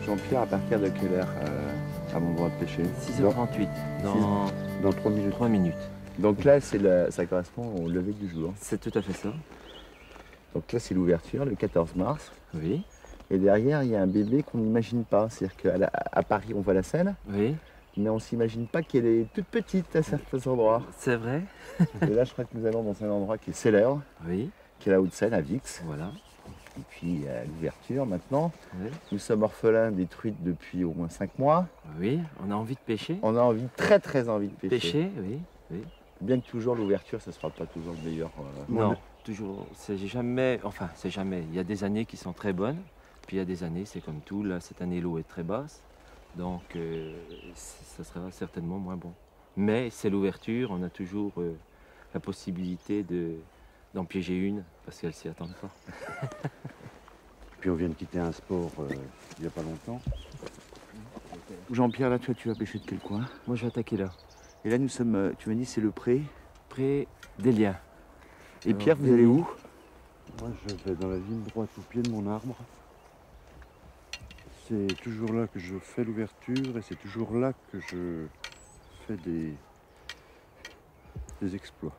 Jean-Pierre, à partir de quelle heure à mon droit de pêcher? 6h38, dans 3 minutes. 3 minutes. Donc là, ça correspond au lever du jour. C'est tout à fait ça. Donc là, c'est l'ouverture, le 14 mars. Oui, Et derrière, il y a un bébé qu'on n'imagine pas. C'est-à-dire qu'à Paris, on voit la Seine, oui, mais on ne s'imagine pas qu'elle est toute petite à certains endroits. c'est vrai. Et là, je crois que nous allons dans un endroit qui est célèbre, Oui, qui est la Haute-Seine, à Vix. voilà. Et puis, l'ouverture maintenant. Oui. Nous sommes orphelins des truites depuis au moins 5 mois. Oui, on a envie de pêcher. On a envie, très très envie de pêcher. Pêcher, oui, oui. Bien que toujours l'ouverture, ça ne sera pas toujours le meilleur. Non, toujours, c'est jamais, enfin, c'est jamais. Il y a des années qui sont très bonnes, puis il y a des années, c'est comme tout. Là, cette année, l'eau est très basse, donc ça sera certainement moins bon. Mais c'est l'ouverture, on a toujours la possibilité d'en piéger une, parce qu'elle s'y attend pas. Puis on vient de quitter un sport il n'y a pas longtemps. Jean-Pierre, là, toi, tu vas pêcher de quel coin? Moi, je vais attaquer là, Et là, nous sommes, tu m'as dit, c'est le pré. près des liens. Et Pierre, vous allez où? Moi je vais dans la ligne droite au pied de mon arbre. C'est toujours là que je fais l'ouverture et c'est toujours là que je fais des exploits.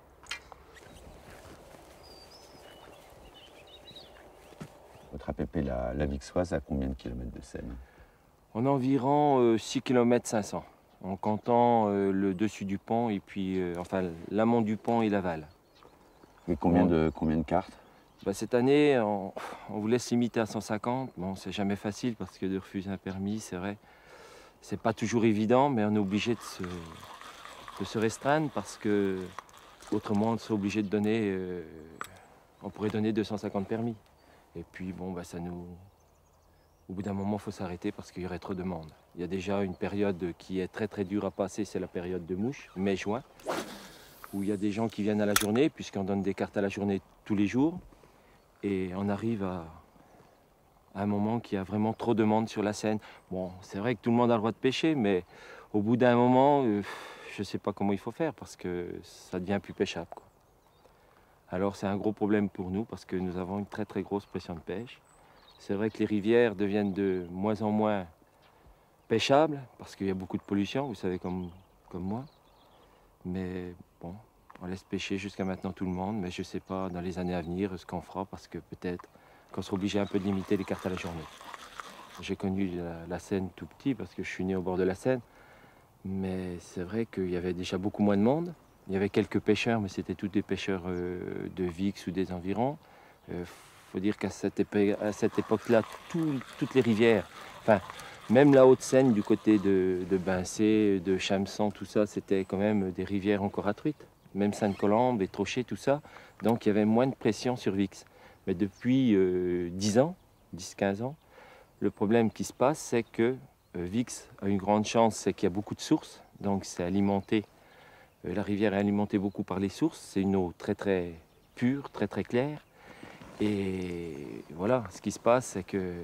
Votre APP, la Vixoise, à combien de kilomètres de Seine? On a environ 6 km 500, en comptant le dessus du pont et puis, enfin, l'amont du pont et l'aval. Et combien de cartes? Bah, cette année, on vous laisse limiter à 150. Bon, c'est jamais facile parce que de refuser un permis, c'est vrai, c'est pas toujours évident, mais on est obligé de se restreindre parce que autrement, on serait obligé de donner, on pourrait donner 250 permis. Et puis, bon, bah, au bout d'un moment, il faut s'arrêter parce qu'il y aurait trop de monde. Il y a déjà une période qui est très très dure à passer, c'est la période de mouche, mai-juin, où il y a des gens qui viennent à la journée, puisqu'on donne des cartes à la journée tous les jours. Et on arrive à un moment qu'il y a vraiment trop de monde sur la Seine. Bon, c'est vrai que tout le monde a le droit de pêcher, mais au bout d'un moment, je ne sais pas comment il faut faire parce que ça devient plus pêchable, quoi. Alors c'est un gros problème pour nous parce que nous avons une très très grosse pression de pêche. C'est vrai que les rivières deviennent de moins en moins pêchables parce qu'il y a beaucoup de pollution, vous savez comme moi. Mais bon, on laisse pêcher jusqu'à maintenant tout le monde, mais je ne sais pas dans les années à venir ce qu'on fera parce que peut-être qu'on sera obligé un peu de limiter les cartes à la journée. J'ai connu la Seine tout petit parce que je suis né au bord de la Seine, mais c'est vrai qu'il y avait déjà beaucoup moins de monde. Il y avait quelques pêcheurs, mais c'était tous des pêcheurs de Vix ou des environs. Faut dire qu'à cette époque-là, toutes les rivières, enfin, même la Haute-Seine du côté de Bincé, de Chamson, tout ça, c'était quand même des rivières encore à truites. Même Sainte-Colombe et Trochet, tout ça. Donc il y avait moins de pression sur Vix. Mais depuis 10 ans, 10-15 ans, le problème qui se passe, c'est que Vix a une grande chance, c'est qu'il y a beaucoup de sources. Donc c'est alimenté, la rivière est alimentée beaucoup par les sources. C'est une eau très très pure, très très claire. Et voilà, ce qui se passe, c'est que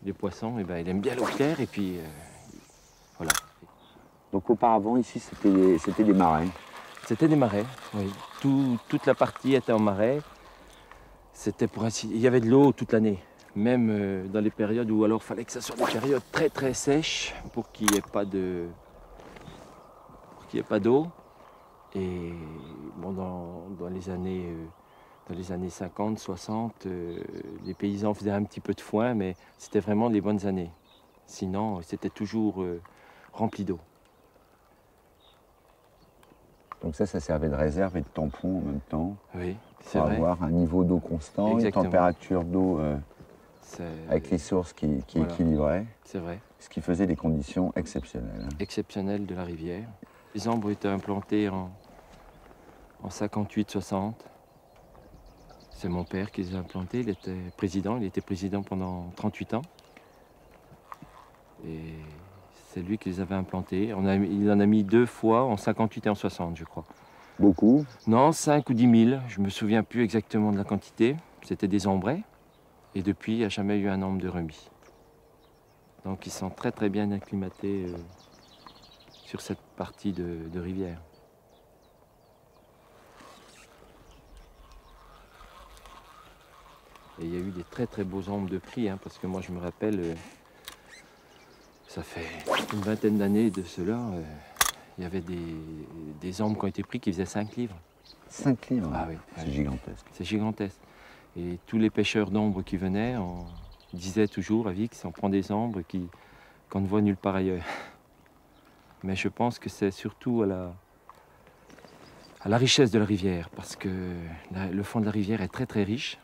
les poissons, eh ben, ils aiment bien l'eau claire et puis voilà. Donc auparavant, ici, c'était des marais. C'était des marais, oui. Toute la partie était en marais. C'était pour ainsi... Il y avait de l'eau toute l'année, même dans les périodes où alors il fallait que ça soit des périodes très très sèches pour qu'il n'y ait pas d'eau. Et bon, dans les années 50, 60, les paysans faisaient un petit peu de foin, mais c'était vraiment les bonnes années. Sinon, c'était toujours rempli d'eau. Donc ça servait de réserve et de tampon en même temps. Oui, c'est Pour vrai. avoir un niveau d'eau constant, Exactement. une température d'eau C'est- avec les sources qui Voilà. équilibraient, C'est vrai. ce qui faisait des conditions exceptionnelles. Exceptionnel de la rivière. Les arbres ont été implantés en 58-60. C'est mon père qui les a implantés. Il était président pendant 38 ans. Et c'est lui qui les avait implantés. Il en a mis 2 fois, en 58 et en 60, je crois. Beaucoup. Non, 5 ou 10 000, je ne me souviens plus exactement de la quantité. C'était des ambrets. Et depuis, il n'y a jamais eu un nombre de remis. Donc ils sont très très bien acclimatés sur cette partie de rivière. Et il y a eu des très très beaux ombres de prix, hein, parce que moi je me rappelle, Ça fait une vingtaine d'années de cela. Il y avait des ambres qui ont été pris qui faisaient 5 livres. 5 livres. Ah oui, C'est ouais. gigantesque. C'est gigantesque. Et tous les pêcheurs d'ambre qui venaient, on disait toujours à Vix, on prend des ambres qu'on ne voit nulle part ailleurs. Mais je pense que c'est surtout à la richesse de la rivière, parce que le fond de la rivière est très très riche.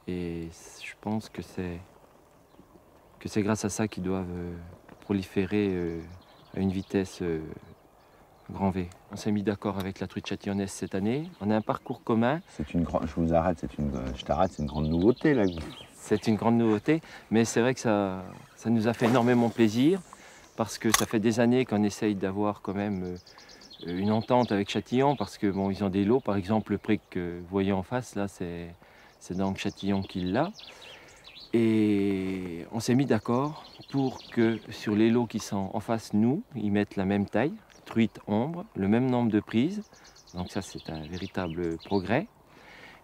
Et je pense que c'est grâce à ça qu'ils doivent proliférer à une vitesse grand V. On s'est mis d'accord avec la truite châtillonnaise cette année. On a un parcours commun. C'est une grande. Je vous arrête. Je t'arrête. C'est une grande nouveauté là. C'est une grande nouveauté, mais c'est vrai que ça nous a fait énormément plaisir parce que ça fait des années qu'on essaye d'avoir quand même une entente avec Châtillon parce que bon, ils ont des lots. Par exemple, le pré que vous voyez en face là, c'est donc Châtillon qui l'a. Et on s'est mis d'accord pour que sur les lots qui sont en face, nous, ils mettent la même taille. Truite, ombre, le même nombre de prises. Donc ça, c'est un véritable progrès.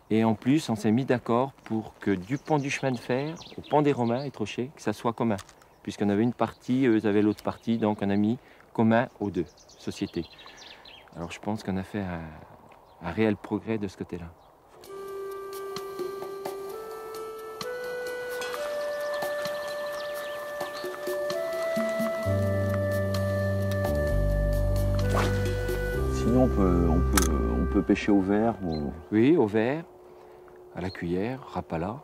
Et en plus, on s'est mis d'accord pour que du pont du chemin de fer au pont des Romains et Trochet, que ça soit commun. Puisqu'on avait une partie, eux avaient l'autre partie, donc on a mis commun aux deux sociétés. Alors je pense qu'on a fait un réel progrès de ce côté-là. Sinon, on peut pêcher au verre ou... Oui, au verre, à la cuillère, rapala.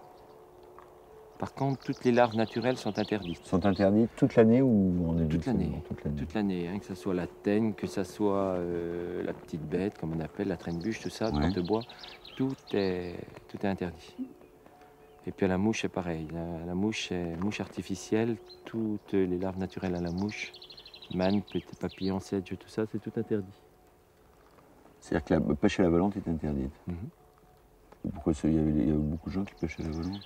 Par contre, toutes les larves naturelles sont interdites. Sont interdites toute l'année ou on est Toute l'année. toute Toute l'année, hein, que ce soit la teigne, que ce soit la petite bête, comme on appelle, la traîne-bûche, tout ça, Ouais. de bois, tout est interdit. Et puis à la mouche, c'est pareil. La mouche, c'est mouche artificielle, toutes les larves naturelles à la mouche, manne, petits papillons, sedge, tout ça, c'est tout interdit. C'est-à-dire que la pêche à la volante est interdite. Mhm. Pourquoi il y avait beaucoup de gens qui pêchaient à la volante?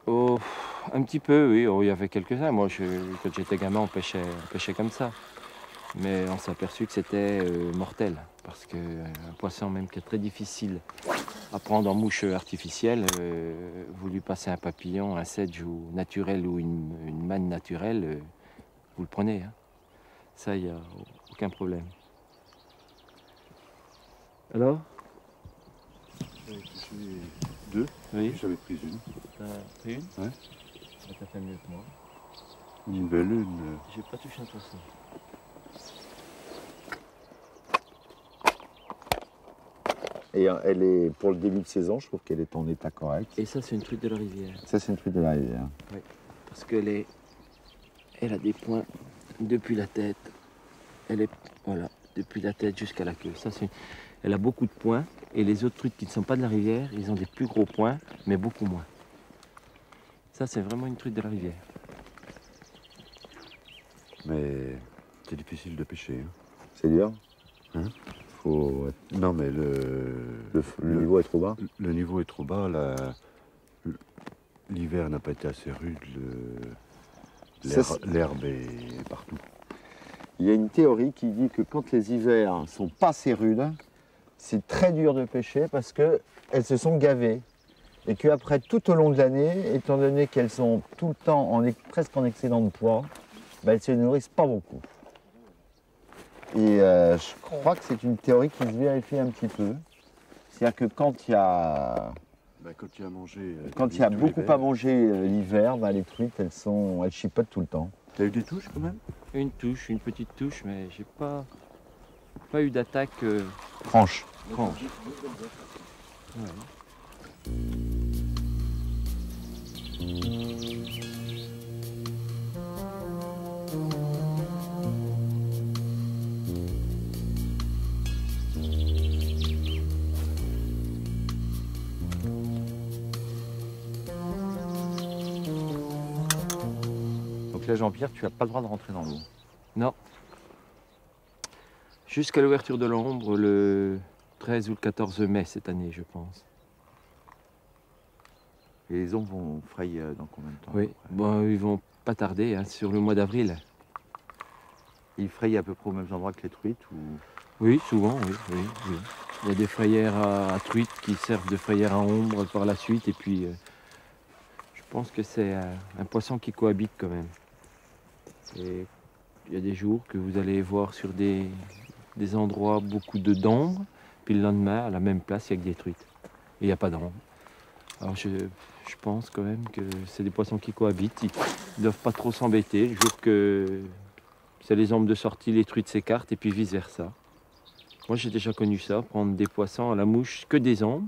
Oh, un petit peu, oui. Oh, il y avait quelques-uns. Moi, quand j'étais gamin, on pêchait comme ça. Mais on s'est aperçu que c'était mortel. Parce qu'un poisson même qui est très difficile à prendre en mouche artificielle, vous lui passez un papillon, un sedge ou naturel ou une manne naturelle, vous le prenez. Hein. Ça, il n'y a aucun problème. Alors? J'avais pêché 2, Oui. j'avais pris une. T'as pris une? Ouais. T'as fait mieux que moi. Une belle une. J'ai pas touché un poisson. Et elle est, pour le début de saison, je trouve qu'elle est en état correct. Et ça, c'est une truite de la rivière. Ça, c'est une truite de la rivière. Parce qu'elle a des points depuis la tête. Voilà, depuis la tête jusqu'à la queue. Ça, elle a beaucoup de points. Et les autres truites qui ne sont pas de la rivière, ils ont des plus gros points, mais beaucoup moins. Ça, c'est vraiment une truite de la rivière. Mais c'est difficile de pêcher. Hein. C'est dur. Hein? Faut... Non, mais le niveau est trop bas. le niveau est trop bas. L'hiver n'a pas été assez rude. L'herbe est partout. Il y a une théorie qui dit que quand les hivers sont pas assez rudes, c'est très dur de pêcher parce qu'elles se sont gavées. Et qu'après, tout au long de l'année, étant donné qu'elles sont tout le temps presque en excédent de poids, ben, elles ne se nourrissent pas beaucoup. Et je crois que c'est une théorie qui se vérifie un petit peu. C'est-à-dire que quand il y a, Quand il y a à manger. quand il y a beaucoup à manger l'hiver, ben, les truites, elles chipotent tout le temps. T'as eu des touches quand même? Une touche, une petite touche, mais j'ai pas eu d'attaque Franche. franche. Ouais. Donc là, Jean-Pierre, tu n'as pas le droit de rentrer dans l'eau. Non. Jusqu'à l'ouverture de l'ombre, le 13 ou le 14 mai cette année, je pense. Et les ombres vont frayer dans combien de temps? Oui, à peu près? bon, ils vont pas tarder, hein, sur le mois d'avril. Ils frayent à peu près au même endroit que les truites ou... Oui, souvent, oui. Il y a des frayères à truite qui servent de frayères à ombre par la suite, et puis je pense que c'est un poisson qui cohabite quand même. Et il y a des jours que vous allez voir sur des endroits beaucoup d'ombre, puis le lendemain, à la même place, il y a que des truites. Et il n'y a pas d'ombre. Alors je pense quand même que c'est des poissons qui cohabitent. Ils ne doivent pas trop s'embêter. Le jour que c'est les ombres de sortie, les truites s'écartent et puis vice-versa. Moi, j'ai déjà connu ça, prendre des poissons à la mouche, que des ombres,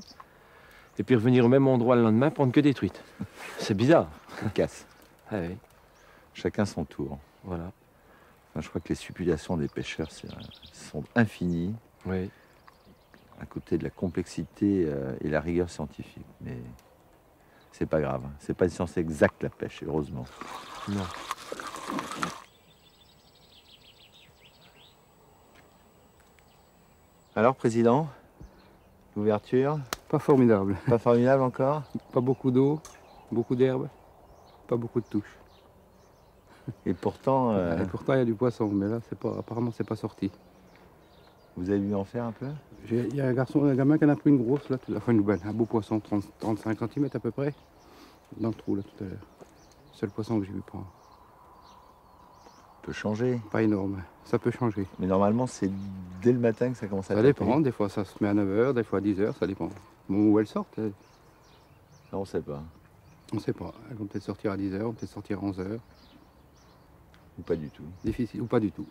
et puis revenir au même endroit le lendemain, prendre que des truites. C'est bizarre. Il casse. Ah oui, Chacun son tour. voilà. Enfin, je crois que les supputations des pêcheurs sont infinies Oui. à côté de la complexité et la rigueur scientifique. Mais c'est pas grave. C'est pas une science exacte la pêche, heureusement. Non. Alors, président, l'ouverture, Pas formidable. pas formidable encore. Pas beaucoup d'eau, beaucoup d'herbe, pas beaucoup de touches. Et pourtant, Et pourtant, il y a du poisson, mais là, apparemment, c'est pas sorti. vous avez vu en faire un peu. Il y a un gamin qui en a pris une grosse, là, un beau poisson, 35 cm à peu près, dans le trou, là, tout à l'heure. C'est le poisson que j'ai vu prendre. Peut changer. Pas énorme, ça peut changer. Mais normalement, c'est dès le matin que ça commence à Ça taper. dépend, des fois ça se met à 9h, des fois à 10h, ça dépend. Bon, où elles sortent, Non, on sait pas. on ne sait pas. Elles vont peut-être sortir à 10h, peut-être sortir à 11h. Ou pas du tout. Difficile, ou pas du tout.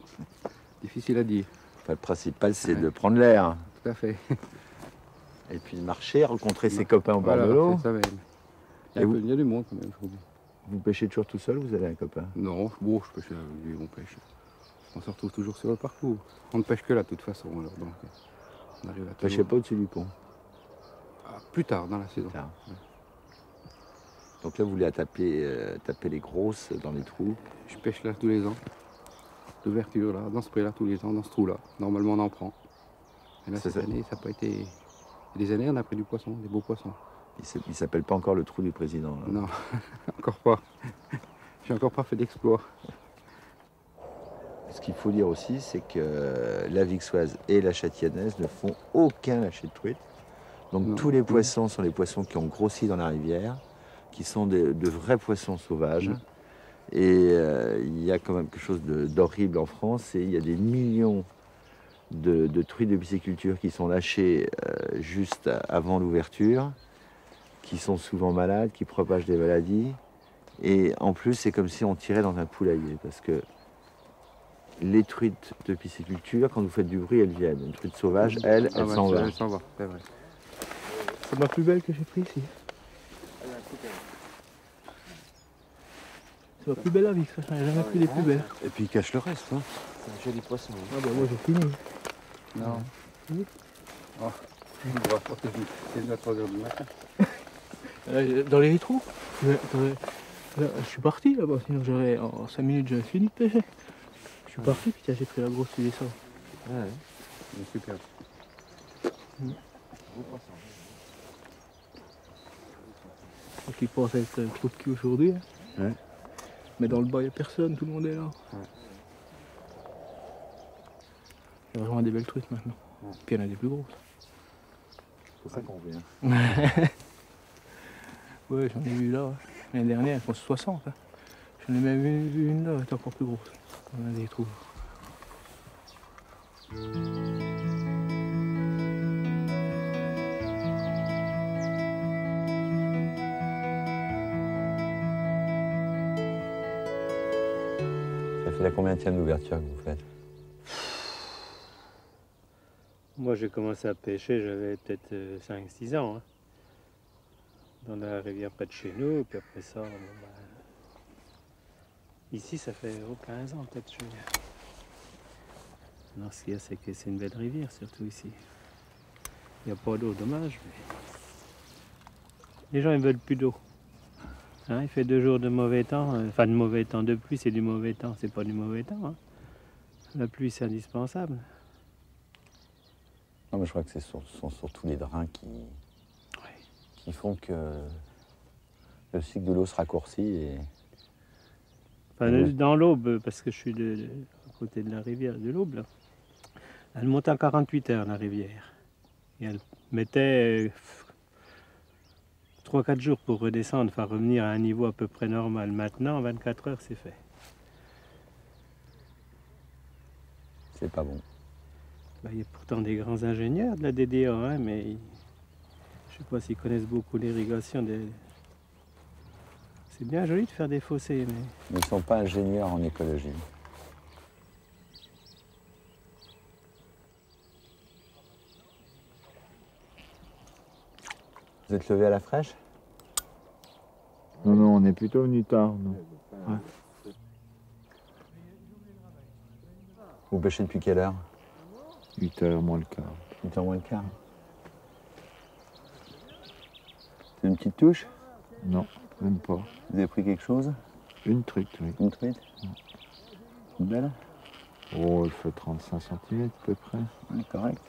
Difficile à dire, Enfin, le principal, c'est Ouais. de prendre l'air. tout à fait. Et puis de marcher, rencontrer ses copains au bord Voilà, de l'eau. c'est ça même. Et vous- Il y a du monde quand même aujourd'hui. Vous pêchez toujours tout seul ou vous avez un copain? Non, bon, je pêche avec lui, on pêche. On se retrouve toujours sur le parcours. On ne pêche que là de toute façon, alors donc on arrive à Pêchez toujours- pas au-dessus du pont. Plus tard dans la saison. Tard. Donc là, vous voulez taper les grosses dans les trous. Je pêche là tous les ans. L'ouverture là, dans ce pré là tous les ans, dans ce trou là. Normalement on en prend. Et là C'est cette ça. année ça n'a pas été. Il y a des années on a pris du poisson, des beaux poissons. Il s'appelle pas encore le trou du président. là. Non, encore pas. J'ai encore pas fait d'exploit. Ce qu'il faut dire aussi, c'est que la Vixoise et la Châtiennaise ne font aucun lâcher de truite. Donc Non. tous les poissons sont des poissons qui ont grossi dans la rivière, qui sont de vrais poissons sauvages. Mm. Et il y a quand même quelque chose d'horrible en France, et il y a des millions de truites de pisciculture qui sont lâchées juste avant l'ouverture, qui sont souvent malades, qui propagent des maladies. Et en plus, c'est comme si on tirait dans un poulailler, parce que les truites de pisciculture, quand vous faites du bruit, elles viennent. Une truite sauvage, elle Ah ouais, s'en va. Elle s'en va, c'est vrai. C'est ma plus belle que j'ai prise ici. C'est ma plus belle à vie, ça. J'en ai jamais pris des plus belles. Et puis il cache le reste. Hein. C'est un joli poisson. oui. Ah bah moi j'ai fini. Non. Oui. Oh. C'est déjà 3h du matin. Dans les trous. Là, je suis parti là-bas, sinon j'aurais en 5 minutes j'aurais fini de pêcher. Je suis parti, puis tiens, j'ai pris la grosse tu descends. Ouais. C'est super. Donc ils pensent être trop de cul aujourd'hui. Hein. Ouais. Mais dans le bas il n'y a personne, tout le monde est là. Il y a vraiment des belles truites maintenant. Puis il y en a des plus grosses. C'est pour ça qu'on vient. Ouais, j'en ai vu là. Ouais. L'année dernière, elles font 60. Hein. J'en ai même vu une là, elle est encore plus grosse. On a des trous. Ça fait la combienième d'ouverture que vous faites? Moi, j'ai commencé à pêcher, j'avais peut-être 5-6 ans, hein, dans la rivière près de chez nous. Puis après ça, ici, ça fait 15 ans peut-être. Non, ce qu'il y a, c'est que c'est une belle rivière, surtout ici. Il n'y a pas d'eau, dommage. Mais... les gens, ils veulent plus d'eau. Hein, il fait 2 jours de mauvais temps, enfin de mauvais temps, de pluie, c'est du mauvais temps, c'est pas du mauvais temps. Hein. La pluie, c'est indispensable. Non, mais je crois que ce sont surtout les drains qui font que le cycle de l'eau se raccourcit. Et... Enfin, Oui. dans l'Aube, parce que je suis à côté de la rivière de l'Aube, là. Elle monte en 48 heures, la rivière. Et elle mettait 3-4 jours pour redescendre, enfin revenir à un niveau à peu près normal. Maintenant, en 24 heures, c'est fait. C'est pas bon. Bah, il y a pourtant des grands ingénieurs de la DDA, hein, mais je sais pas s'ils connaissent beaucoup l'irrigation des... C'est bien joli de faire des fossés, mais... Ils ne sont pas ingénieurs en écologie. Vous êtes levé à la fraîche? Non, non, on est plutôt venu tard. nous. Vous pêchez depuis quelle heure? 8h moins le quart. 8h moins le quart. C'est une petite touche? Non, même pas. Vous avez pris quelque chose? Une truite, oui. Une truite? Une belle? Oh, elle fait 35 cm à peu près. Ouais, correct.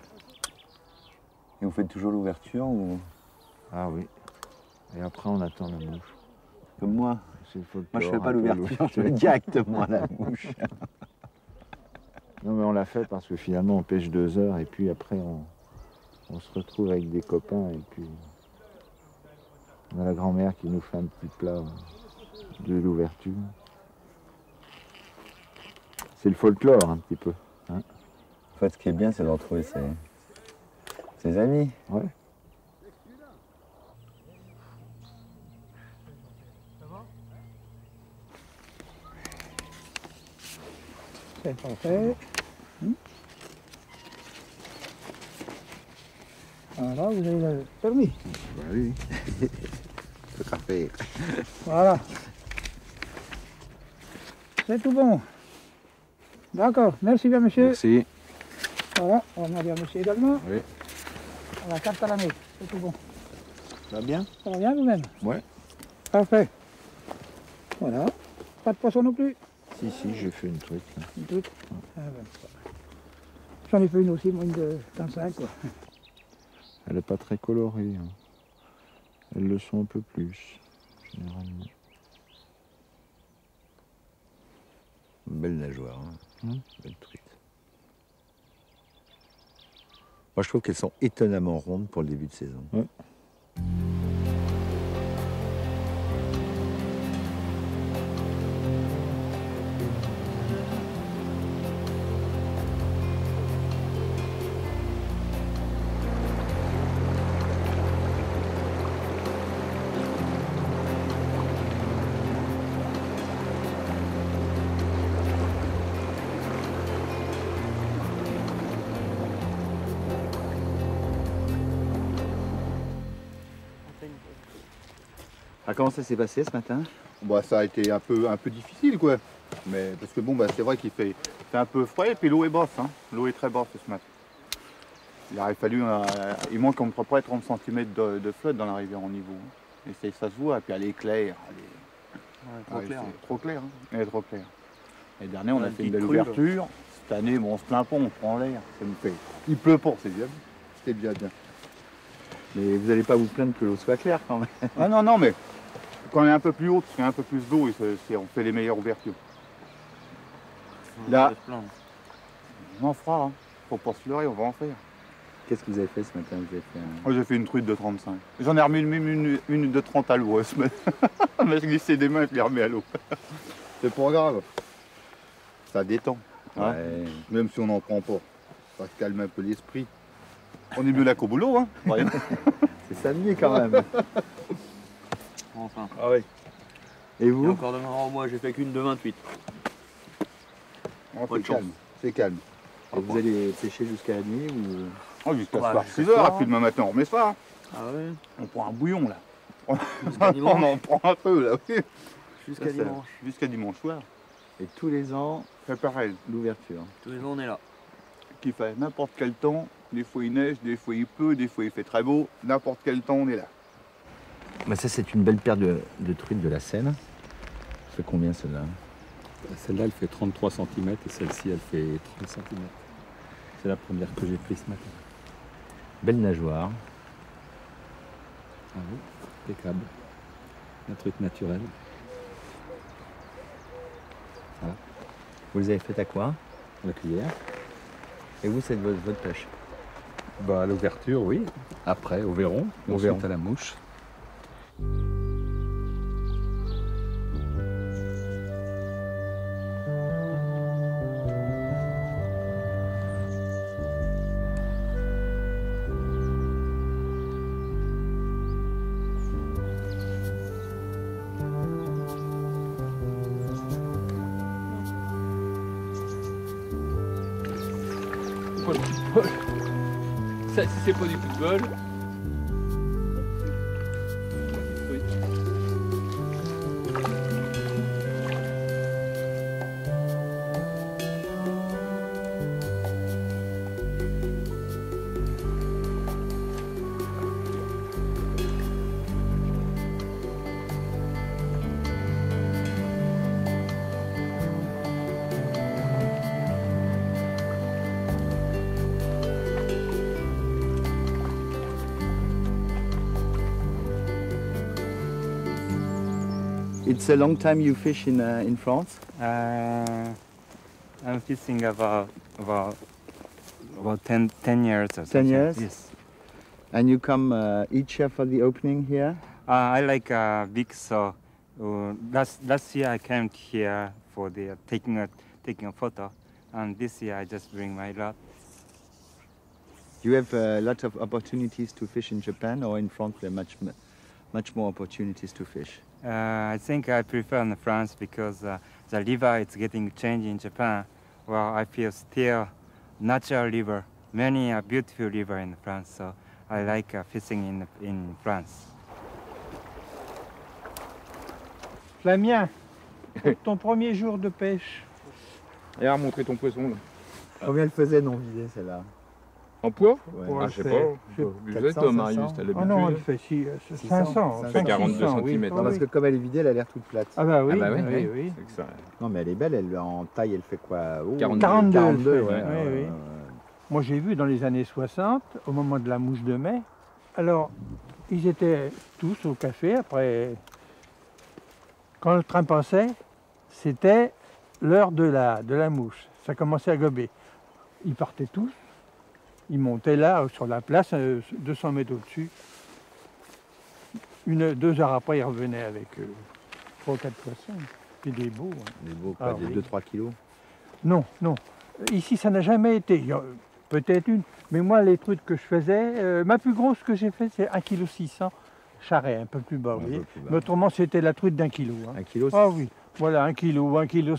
Et vous faites toujours l'ouverture ou Ah oui. Et après, on attend la mouche. comme moi? C'est le folklore, Moi je fais un pas peu l'ouverture, je fais directement la mouche. Non, mais on l'a fait parce que finalement, on pêche 2 heures et puis après, on se retrouve avec des copains et puis on a la grand-mère qui nous fait un petit plat de l'ouverture. C'est le folklore un petit peu. En fait, ce qui est bien, c'est de retrouver ses amis. Ouais. C'est parfait. Voilà, vous avez le permis. Bah oui. Tout à fait. Voilà. C'est tout bon. D'accord, merci bien monsieur. Merci. Voilà, on va dire monsieur également. Oui. On la carte à l'année, c'est tout bon. Ça va bien? Ça va bien vous-même? Ouais. Parfait. Voilà. Pas de poisson non plus? Si, j'ai fait une truite. Là. Un truc. Ah ben, j'en ai fait une aussi, moi, une de 35 quoi. Elle n'est pas très colorée. Hein. Elles le sont un peu plus, généralement. Belle nageoire. Hein. Hum. Belle truite. Moi je trouve qu'elles sont étonnamment rondes pour le début de saison. Ouais. Ah, comment ça s'est passé ce matin? Bah, ça a été un peu difficile quoi. Mais parce que bon bah c'est vrai qu'il fait un peu frais et puis l'eau est basse, hein. L'eau est très basse ce matin. Il aurait fallu, il manque à peu près 30 cm de flotte dans la rivière en niveau. Et ça se voit, et puis elle est claire. Trop clair. C'est trop clair, hein. Elle est trop claire. L'année dernière on a Une fait une petite belle crue, là. ouverture. Cette année bon, on se plaint pas, on prend l'air. Ça nous fait. Il pleut pas, c'est bien. C'est bien. Mais vous n'allez pas vous plaindre que l'eau soit claire quand même. Ah non mais quand on est un peu plus haut, parce qu'il y a un peu plus d'eau, on fait les meilleures ouvertures. Là, on en fera, hein. Faut pas se leurrer, on va en faire. Qu'est-ce que vous avez fait ce matin? Vous avez fait un... Moi j'ai fait une truite de 35. J'en ai remis même une de 30 à l'eau. Mais je glissais des mains et je l'ai remis à l'eau. C'est pas grave. Ça détend. Hein. Ouais. Même si on n'en prend pas. Ça calme un peu l'esprit. On est mieux là qu'au boulot, hein. Ouais. C'est samedi quand même. Enfin. Ah oui. Et Et vous? encore demain, oh, moi j'ai fait qu'une de 28. Oh, Pas de c'est calme. C'est calme. Et vous allez pêcher jusqu'à la nuit ou... Oh, jusqu'à ce Ouais, soir, jusqu'à 6 ce heures, soir, et puis demain matin on remet ça. Ah ouais. On prend un bouillon là. Jusqu'à dimanche. On en prend un peu là, oui. Jusqu'à Ça, dimanche. Jusqu'à dimanche soir. Et tous les ans, C'est pareil. l'ouverture. Tous les jours on est là. Qu'il fait n'importe quel temps. Des fois il neige, des fois il pleut, des fois il fait très beau. N'importe quel temps on est là. Bah ça c'est une belle paire de truites de la Seine. Ça fait combien celle-là? Celle-là, elle fait 33 cm et celle-ci, elle fait 30 cm. C'est la première que j'ai prise ce matin. Belle nageoire. Ah oui, impeccable. Un truc naturel. Vous les avez faites à quoi? La cuillère. Et vous, c'est votre pêche? Bah, à l'ouverture, oui. Après, au verron. Au Ensuite, verron. à la mouche. pas du football. Ça, si c'est pas du football. It's a long time you fish in France? I'm fishing about 10 years or 10 something. years? Yes. And you come each year for the opening here? I like big, so last year I came here for the taking a photo, and this year I just bring my rod. You have a lot of opportunities to fish in Japan, or in France there are much more opportunities to fish? I think I prefer in France because the river is getting changed in Japan. Well, I feel still natural river, many beautiful river in France, so I like fishing in France. Flavien, ton premier jour de pêche. Et à montrer ton poisson là. Combien elle faisait non visée celle-là? En poids? Ouais. Ah, je sais pas. Vous êtes Thomas, Marius, t'as l'habitude. Oh non, elle fait 500. Elle fait 42 cm. Oui. Non, parce que comme elle est vidée, elle a l'air toute plate. Ah bah oui, Ah bah oui, oui. C'est que ça. Non mais elle est belle, elle, en taille elle fait quoi? 42, 42, ouais. Oui. Moi j'ai vu dans les années 60, au moment de la mouche de mai, alors ils étaient tous au café, après, quand le train passait, c'était l'heure de la mouche, ça commençait à gober. Ils partaient tous, ils montaient là sur la place, 200 mètres au-dessus. 2 heures après, ils revenaient avec 3 ou 4 poissons, puis des beaux. Hein. Des beaux, quoi, des 2-3 kilos? Non, non. Ici, ça n'a jamais été. Il y a peut-être une. Mais moi, les trucs que je faisais, ma plus grosse que j'ai fait, c'est 1,6 kg charret, un peu plus bas, vous voyez. Mais autrement, c'était la truite d'1 kilo. Hein. 1 kilo? Ah oui, voilà, 1 kilo, 1,1 kg.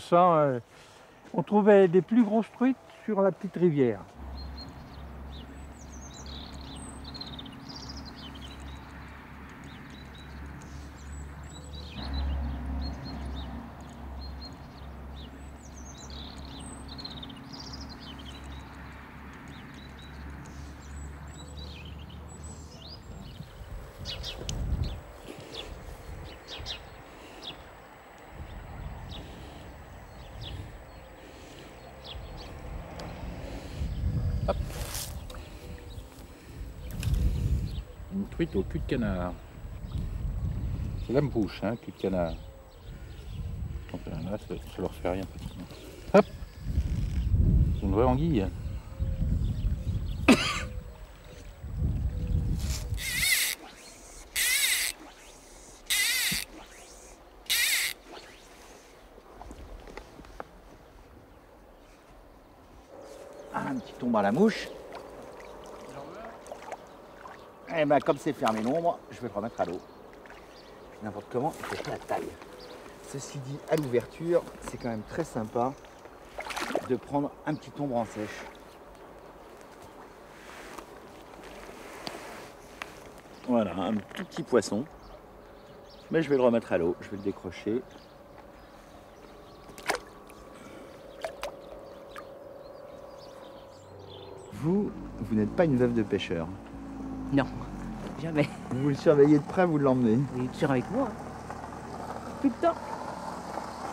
On trouvait des plus grosses truites sur la petite rivière. Une truite au cul de canard. C'est l'âme-bouche, hein, cul de canard. Donc là, ça leur fait rien pratiquement. Hop! C'est une vraie anguille. Un petit tombe à la mouche. Et ben comme c'est fermé l'ombre, je vais le remettre à l'eau. N'importe comment, il fait pas la taille. Ceci dit, à l'ouverture, c'est quand même très sympa de prendre un petit ombre en sèche. Voilà, un tout petit poisson. Mais je vais le remettre à l'eau, je vais le décrocher. Vous n'êtes pas une veuve de pêcheur. Non, jamais. Vous le surveillez de près, vous l'emmenez. Il est toujours avec moi. Tout le temps.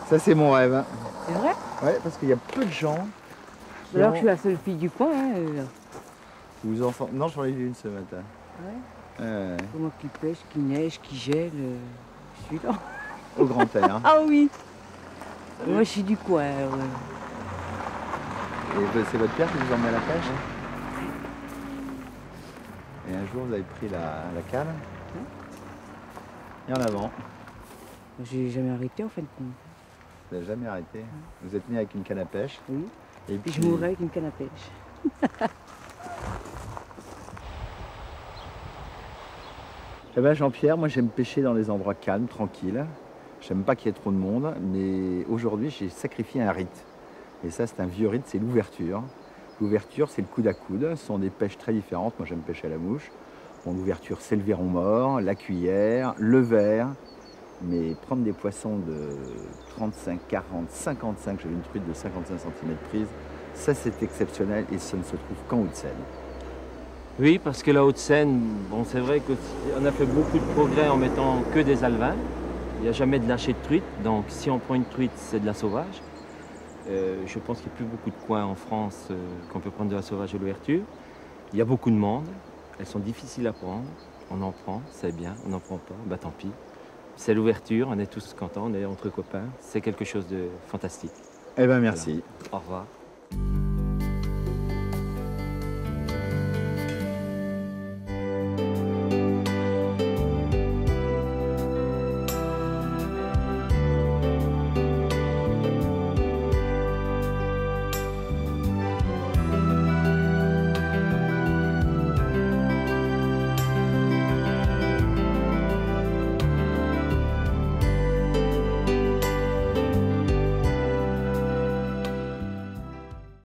Ça, c'est mon rêve. Hein. C'est vrai? Ouais, parce qu'il y a peu de gens. Alors que je suis la seule fille du coin. Hein, Vous enfants. Non, j'en ai vu une ce matin. Ouais. C'est moi qui pêche, qui neige, qui gèle. Je suis là. Au grand air. Hein. Ah oui. Moi, je suis du coin. Ouais. Et c'est votre père qui vous emmène à la pêche? Et un jour, vous avez pris la canne. Et en avant. J'ai jamais arrêté en fin de compte. Vous n'avez jamais arrêté? Vous êtes né avec une canne à pêche? Oui. Et puis je mourrai avec une canne à pêche. Eh ben Jean-Pierre, moi j'aime pêcher dans les endroits calmes, tranquilles. J'aime pas qu'il y ait trop de monde, mais aujourd'hui j'ai sacrifié un rite. Et ça c'est un vieux rite, c'est l'ouverture. L'ouverture, c'est le coude à coude. Ce sont des pêches très différentes. Moi, j'aime pêcher à la mouche. Bon, l'ouverture, c'est le verron mort, la cuillère, le verre. Mais prendre des poissons de 35, 40, 55, j'avais une truite de 55 cm prise, ça c'est exceptionnel et ça ne se trouve qu'en Hauts-de-Seine. Oui, parce que la Haute-Seine, bon, c'est vrai qu'on a fait beaucoup de progrès en mettant que des alevins. Il n'y a jamais de lâcher de truite, donc si on prend une truite, c'est de la sauvage. Je pense qu'il n'y a plus beaucoup de coins en France qu'on peut prendre de la sauvage à l'ouverture. Il y a beaucoup de monde, elles sont difficiles à prendre. On en prend, c'est bien, on n'en prend pas, bah tant pis. C'est l'ouverture, on est tous contents, on est entre copains, c'est quelque chose de fantastique. Eh bien merci. Voilà. Au revoir.